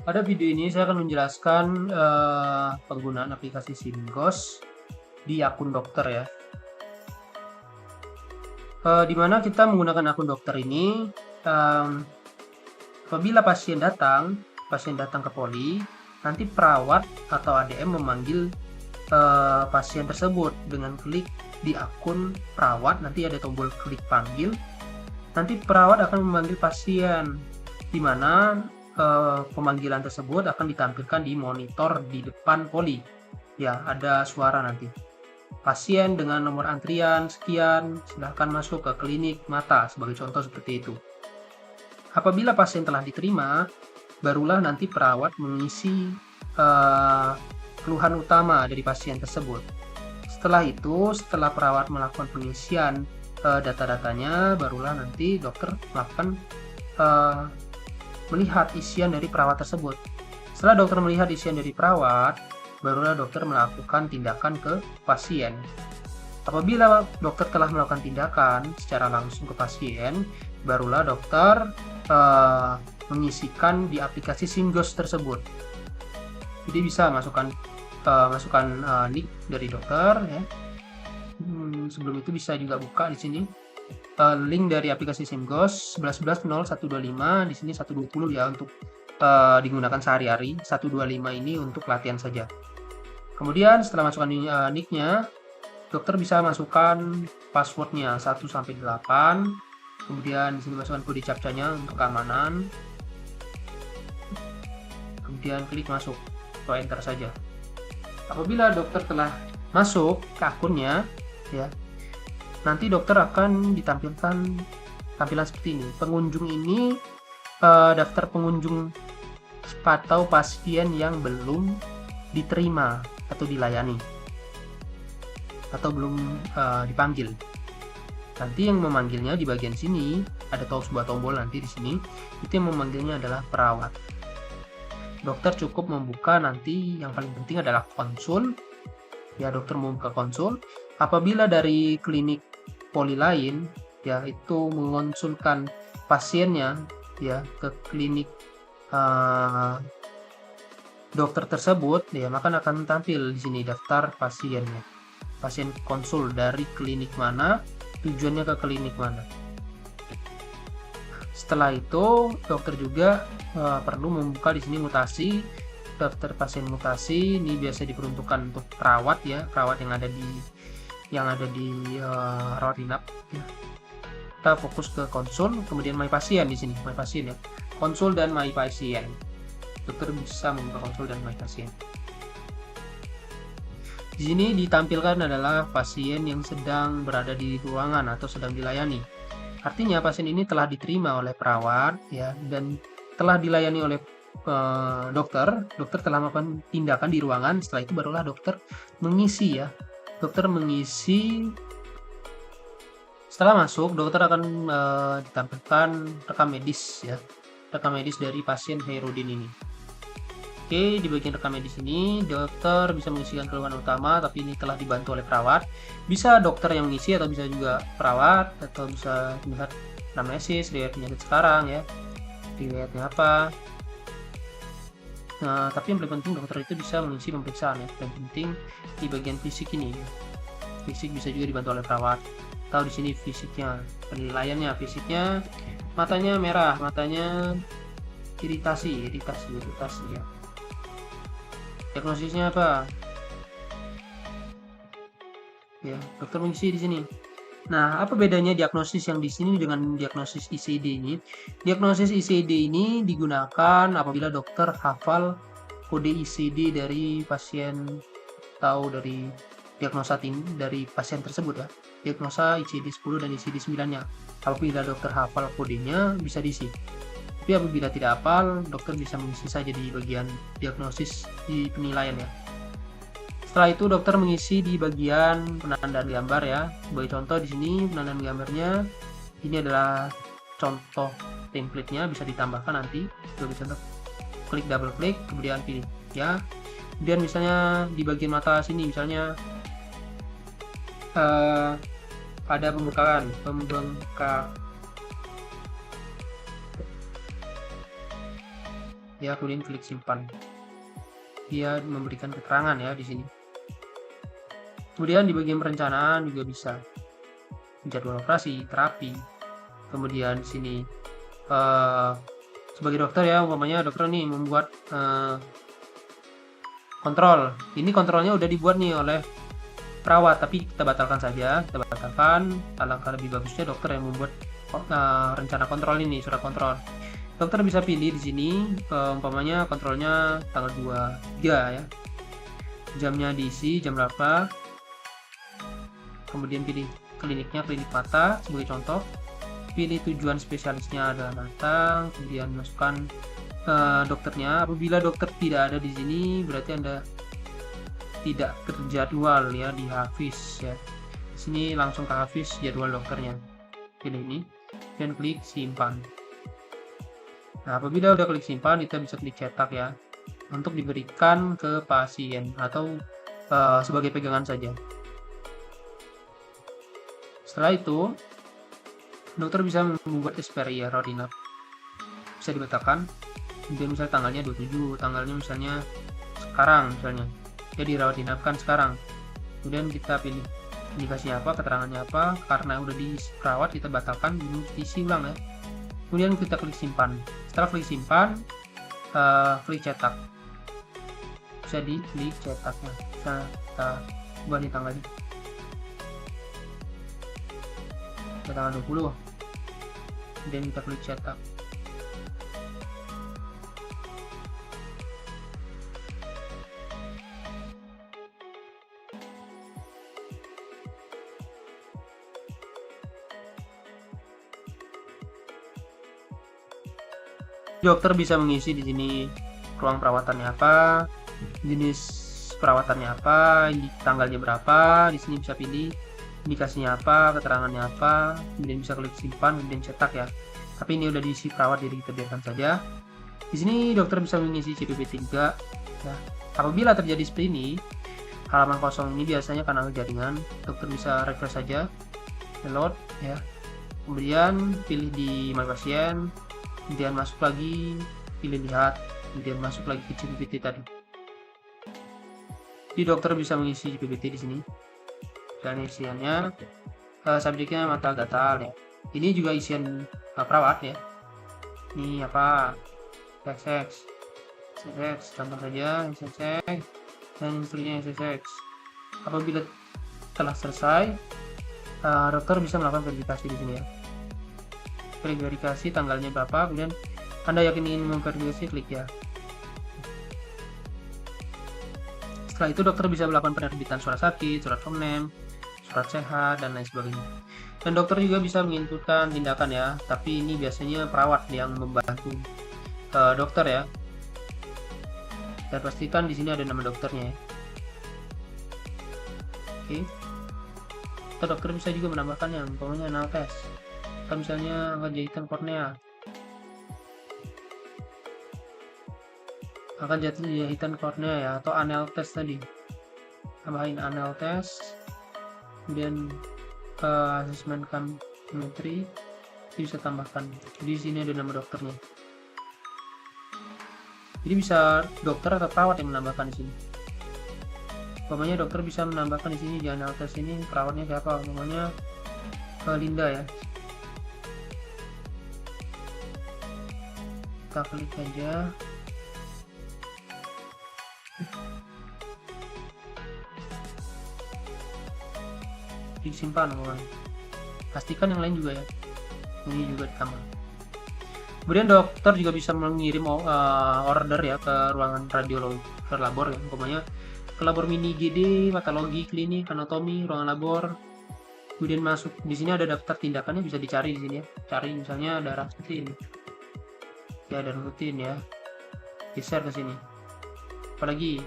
Pada video ini saya akan menjelaskan penggunaan aplikasi SIMGOS di akun dokter ya. Di mana kita menggunakan akun dokter ini, apabila pasien datang ke poli, nanti perawat atau ADM memanggil pasien tersebut dengan klik di akun perawat. Nanti ada tombol klik panggil. Nanti perawat akan memanggil pasien, di mana pemanggilan tersebut akan ditampilkan di monitor di depan poli. Ya, ada suara nanti. Pasien dengan nomor antrian sekian, silahkan masuk ke klinik mata, sebagai contoh seperti itu. Apabila pasien telah diterima, barulah nanti perawat mengisi keluhan utama dari pasien tersebut. Setelah itu, setelah perawat melakukan pengisian data-datanya, barulah nanti dokter melakukan melihat isian dari perawat tersebut. Setelah dokter melihat isian dari perawat, barulah dokter melakukan tindakan ke pasien. Apabila dokter telah melakukan tindakan secara langsung ke pasien, barulah dokter mengisikan di aplikasi SIMGOS tersebut. Jadi bisa masukkan nick dari dokter ya. Sebelum itu bisa juga buka di sini link dari aplikasi SIMGOS 11.11.0125, di sini 120 ya untuk digunakan sehari-hari. 125 ini untuk latihan saja. Kemudian setelah masukkan nicknya, dokter bisa masukkan passwordnya 1 sampai 8. Kemudian di sini masukkan kode captcha-nya untuk keamanan. Kemudian klik masuk atau enter saja. Apabila dokter telah masuk ke akunnya ya, nanti dokter akan ditampilkan tampilan seperti ini. Pengunjung ini daftar pengunjung atau pasien yang belum diterima atau dilayani atau belum dipanggil. Nanti yang memanggilnya di bagian sini ada sebuah tombol nanti di sini, itu yang memanggilnya adalah perawat. Dokter cukup membuka, nanti yang paling penting adalah konsul. Ya, dokter membuka konsul. Apabila dari klinik poli lain ya itu mengonsulkan pasiennya ya ke klinik dokter tersebut ya, maka akan tampil di sini daftar pasiennya. Pasien konsul dari klinik mana, tujuannya ke klinik mana. Setelah itu dokter juga perlu membuka di sini mutasi, daftar pasien mutasi. Ini biasa diperuntukkan untuk perawat ya, perawat yang ada di rawat inap ya. Kita fokus ke konsul, kemudian my pasien di sini, my pasien ya. Konsul dan my pasien. Dokter bisa membuka konsul dan my pasien. Di sini ditampilkan adalah pasien yang sedang berada di ruangan atau sedang dilayani. Artinya pasien ini telah diterima oleh perawat ya, dan telah dilayani oleh dokter. Dokter telah melakukan tindakan di ruangan. Setelah itu barulah dokter mengisi ya. Dokter mengisi. Setelah masuk, dokter akan ditampilkan rekam medis ya, rekam medis dari pasien Hairudin ini. Oke, di bagian rekam medis ini dokter bisa mengisikan keluhan utama, tapi ini telah dibantu oleh perawat. Bisa dokter yang mengisi atau bisa juga perawat, atau bisa melihat anamnesis, riwayat penyakit sekarang ya, riwayatnya apa. Nah, tapi yang paling penting dokter itu bisa mengisi pemeriksaan ya. Yang penting di bagian fisik ini ya. Fisik bisa juga dibantu oleh perawat. Tahu di sini fisiknya, penilaiannya fisiknya, matanya merah, matanya iritasi ya. Diagnosisnya apa? Ya, dokter mengisi di sini. Nah, apa bedanya diagnosis yang di sini dengan diagnosis ICD ini? Diagnosis ICD ini digunakan apabila dokter hafal kode ICD dari pasien, tahu dari diagnosa dari pasien tersebut ya. Diagnosa ICD-10 dan ICD-9-nya. Apabila dokter hafal kodenya bisa diisi. Tapi apabila tidak hafal, dokter bisa mengisi saja di bagian diagnosis di penilaian ya. Setelah itu dokter mengisi di bagian penandaan gambar ya. Sebagai contoh di sini penandaan gambarnya ini adalah contoh template-nya, bisa ditambahkan nanti. Sebagai contoh, klik double klik kemudian pilih ya. Kemudian misalnya di bagian mata sini misalnya pada pembengkakan ya, kemudian klik simpan. Dia memberikan keterangan ya di sini. Kemudian di bagian perencanaan juga bisa jadwal operasi, terapi. Kemudian di sini sebagai dokter ya, umpamanya dokter nih membuat kontrol. Ini kontrolnya udah dibuat nih oleh perawat, tapi kita batalkan saja. Kita batalkan. Alangkah lebih bagusnya dokter yang membuat rencana kontrol ini, surat kontrol. Dokter bisa pilih di sini, umpamanya kontrolnya tanggal 23 ya. Jamnya diisi jam berapa. Kemudian pilih kliniknya, klinik mata sebagai contoh. Pilih tujuan spesialisnya adalah mata, kemudian masukkan dokternya. Apabila dokter tidak ada di sini, berarti Anda tidak terjadwal ya di Hafiz ya. Di sini langsung ke Hafiz jadwal dokternya. Pilih ini dan klik simpan. Nah, apabila udah klik simpan, kita bisa klik cetak ya untuk diberikan ke pasien atau sebagai pegangan saja. Setelah itu, dokter bisa membuat expiry ya, roadmap. Bisa dibatalkan. Kemudian misalnya tanggalnya 27, tanggalnya misalnya sekarang misalnya. Jadi rawat inapkan sekarang. Kemudian kita pilih indikasinya apa, keterangannya apa. Karena udah dirawat, kita batalkan, diisi ulang ya. Kemudian kita klik simpan. Setelah klik simpan, klik cetak. Bisa diklik cetaknya. Bisa kita ubah di tanggalnya. Ke tanggal 20. Kemudian kita klik cetak. Dokter bisa mengisi di sini ruang perawatannya apa, jenis perawatannya apa, tanggalnya berapa. Di sini bisa pilih indikasinya apa, keterangannya apa, kemudian bisa klik simpan, kemudian cetak ya. Tapi ini udah diisi perawat, jadi kita biarkan saja. Di sini dokter bisa mengisi CPP3 ya. Apabila terjadi seperti ini, halaman kosong ini biasanya karena jaringan, dokter bisa refresh saja, reload ya. Kemudian pilih di My Pasien, kemudian masuk lagi, pilih lihat, kemudian masuk lagi ke CPPT tadi. Jadi dokter bisa mengisi CPPT di sini. Dan isiannya subjeknya mata gatal ya. Ini juga isian perawat ya. Ini apa? SSX, contoh saja SSX dan instruksinya SSX. Apabila telah selesai, dokter bisa melakukan verifikasi di sini ya. Klik verifikasi tanggalnya berapa, kemudian Anda yakin ingin memverifikasi, klik ya. Setelah itu dokter bisa melakukan penerbitan surat sakit, surat komnem, surat sehat, dan lain sebagainya. Dan dokter juga bisa menginputkan tindakan ya, tapi ini biasanya perawat yang membantu dokter ya. Dan pastikan di sini ada nama dokternya ya. Oke. Atau dokter bisa juga menambahkan yang umpamanya anal tes. Atau misalnya akan jahitan kornea, ya, atau anal test tadi, tambahin anal test, kemudian asesmen metri bisa tambahkan. Di sini ada nama dokternya, jadi bisa dokter atau perawat yang menambahkan di sini. Umpamanya dokter bisa menambahkan di sini di anal test ini perawatnya siapa, umpamanya Linda ya. Kita klik aja, disimpan orang. Pastikan yang lain juga ya, ini juga ditambah. Kemudian dokter juga bisa mengirim order ya ke ruangan radiologi, ke labor ya, umpamanya ke labor mini IGD, patologi, klinik, anatomi, ruangan labor. Kemudian masuk di sini ada daftar tindakannya, bisa dicari di sini ya. Cari misalnya darah seperti ini. Ya, darah rutin ya, geser ke sini. Apalagi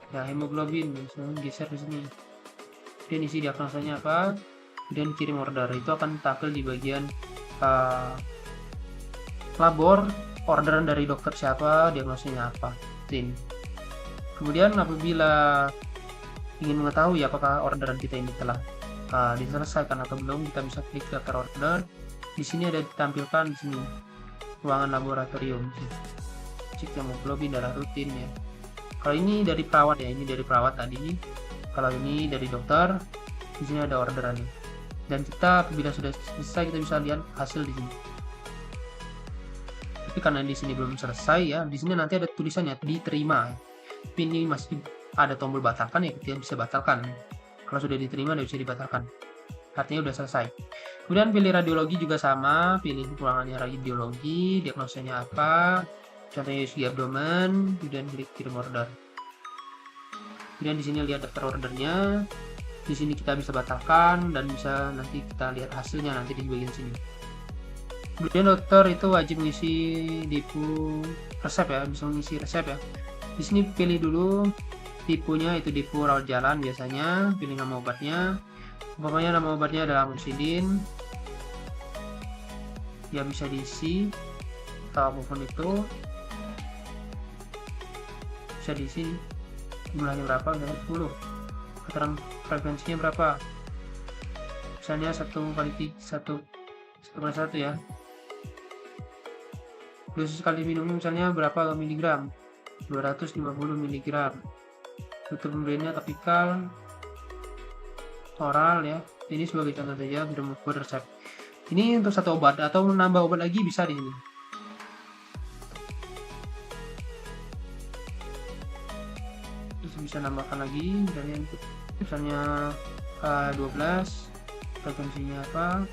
ya, hemoglobin misalnya, geser ke sini. Kemudian isi diagnosanya apa, kemudian kirim order. Itu akan tampil di bagian labor, orderan dari dokter siapa, diagnosanya apa. Ini. Kemudian apabila ingin mengetahui apakah orderan kita ini telah diselesaikan atau belum, kita bisa klik daftar order. Di sini ada ditampilkan di sini ruangan laboratorium. cek hemoglobin darah rutin ya. Kalau ini dari perawat ya, ini dari perawat tadi. Kalau ini dari dokter, di sini ada orderannya. Dan kita apabila sudah selesai kita bisa lihat hasil di sini. Tapi karena di sini belum selesai ya, di sini nanti ada tulisannya diterima. Tapi ini masih ada tombol batalkan ya, kita bisa batalkan. Kalau sudah diterima tidak bisa dibatalkan. Artinya sudah selesai. Kemudian pilih radiologi juga sama, pilih ruangannya radiologi, diagnosanya apa, contohnya USG abdomen, kemudian klik kirim order. Kemudian di sini lihat daftar ordernya. Di sini kita bisa batalkan dan bisa nanti kita lihat hasilnya nanti di bagian sini. Kemudian dokter itu wajib mengisi depo resep ya, bisa mengisi resep ya. Di sini pilih dulu tipenya, itu depo rawat jalan biasanya, pilih nama obatnya. Umpamanya nama obatnya adalah amoxicillin. Ya bisa diisi atau apapun itu. Bisa diisi jumlahnya berapa, misalnya 10. Keterangan frekuensinya berapa? Misalnya 1 kali 1 ya. Dosis sekali minum misalnya berapa miligram? 250 mg. Untuk pemberiannya topikal, oral ya. Ini sebagai contoh saja, berbuat resep. Ini untuk satu obat atau menambah obat lagi bisa di sini. Terus bisa nambahkan lagi dari misalnya 12, frekuensinya apa?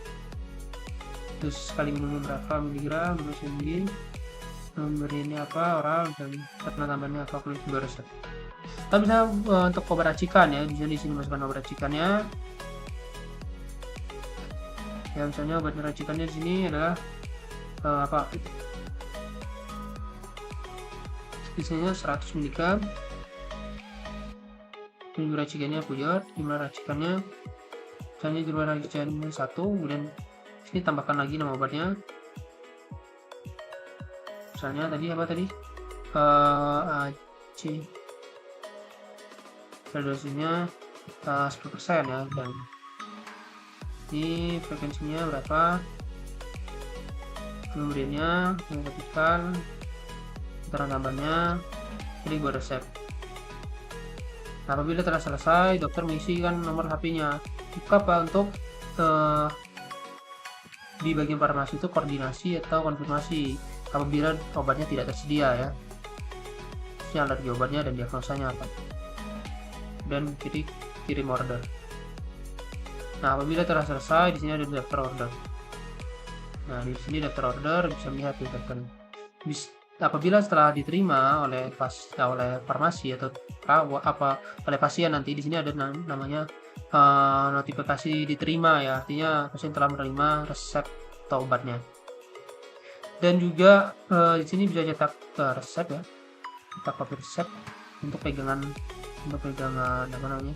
Terus sekali minum berapa miligram, pemberiannya apa, oral, dan karena tambahnya apa, kulit resep. Kita bisa untuk obat racikan ya, bisa di sini masukkan obat racikannya. Ya misalnya obat racikannya di sini adalah apa? Biasanya 100 mg. Jumlah racikannya buyut, jumlah racikannya misalnya jumlah racikannya 1, kemudian sini tambahkan lagi nama obatnya. Misalnya tadi apa tadi? AC. Dosisnya 10% ya, dan ini frekuensinya berapa, pemberiannya yang ketikan, keterangan tambahnya, ini buat resep. Apabila telah selesai, dokter mengisikan nomor HP-nya. Apa untuk di bagian farmasi itu koordinasi atau konfirmasi apabila obatnya tidak tersedia ya. Ini alergi obatnya dan diagnosanya apa. Dan kirim order. Nah, apabila telah selesai, di sini ada daftar order. Nah, di sini daftar order bisa melihat daftar. Apabila setelah diterima oleh farmasi atau oleh pasien, nanti di sini ada namanya notifikasi diterima ya, artinya pasien telah menerima resep atau obatnya. Dan juga di sini bisa cetak resep ya, cetak kopi resep untuk pegangan apa namanya,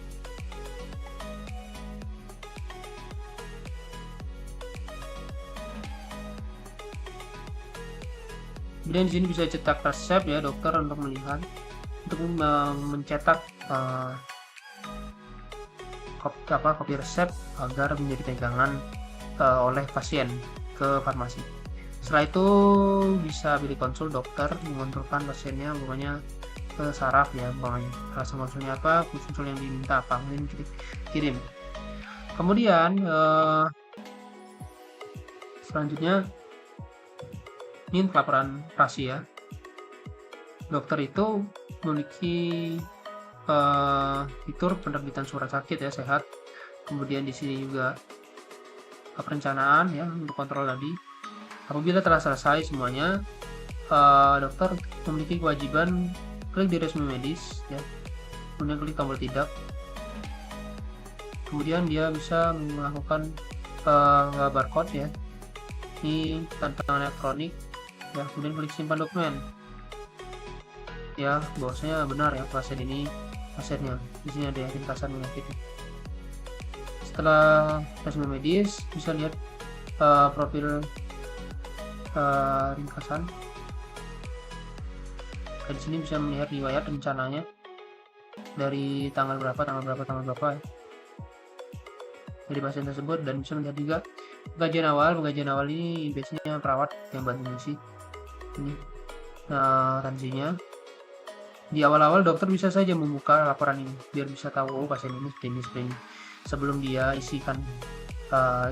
kemudian di sini bisa cetak resep ya, dokter untuk melihat, untuk mencetak kopi resep agar menjadi pegangan oleh pasien ke farmasi. Setelah itu bisa pilih konsul, dokter mengonsulkan pasiennya umpamanya ke saraf ya, umpamanya rasa konsulnya apa, konsul yang diminta apa, kemudian kirim. Kemudian selanjutnya ini pelaporan rasi ya. Dokter itu memiliki fitur penerbitan surat sakit ya, sehat. Kemudian di sini juga perencanaan ya untuk kontrol tadi. Apabila telah selesai semuanya, dokter memiliki kewajiban klik di resmi medis ya, kemudian klik tombol tidak. Kemudian dia bisa melakukan barcode ya, ini tantangan elektronik ya, kemudian klik simpan dokumen ya, bahwasanya benar ya pasien ini pasiennya. Di sini ada ringkasan penyakitnya. Setelah resmi medis bisa lihat profil ringkasan. Di sini bisa melihat riwayat rencananya dari tanggal berapa ya, dari pasien tersebut, dan bisa melihat juga pengajian awal ini biasanya perawat yang bantu mengisi. Ini tensinya. Di awal-awal dokter bisa saja membuka laporan ini biar bisa tahu, oh, pasien ini seperti ini sebelum dia isikan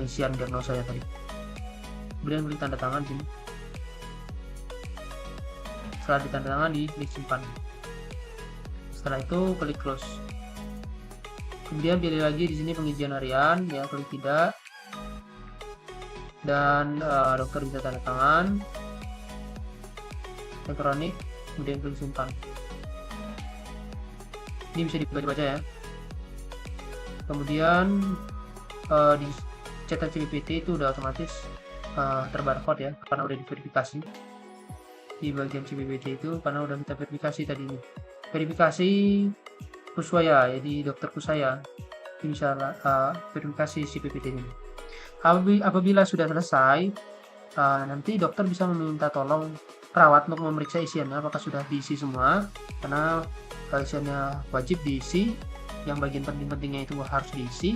isian diagnosa ya tadi. Kemudian klik tanda tangan sini. Setelah ditandatangan, klik simpan. Setelah itu klik close. Kemudian pilih lagi di sini pengizian harian, ya klik tidak. Dan dokter bisa tanda tangan elektronik, kemudian klik simpan. Ini bisa dibaca-baca ya. Kemudian di cetak CPPT itu udah otomatis terbarcode ya, karena udah diverifikasi. Di bagian CPPT itu karena udah kita verifikasi tadi ini. Verifikasi Kuswaya, jadi dokter Kusaya. Ini bisa verifikasi CPPT ini. Apabila sudah selesai, nanti dokter bisa meminta tolong perawat untuk memeriksa isiannya apakah sudah diisi semua, karena isiannya wajib diisi, yang bagian penting-pentingnya itu harus diisi.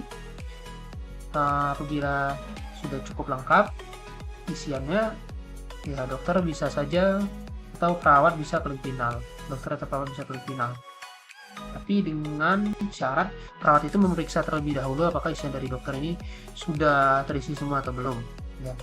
Apabila sudah cukup lengkap isiannya, ya dokter bisa saja atau perawat bisa klik final. Dokter atau perawat bisa klik final. Tapi dengan syarat perawat itu memeriksa terlebih dahulu apakah isian dari dokter ini sudah terisi semua atau belum.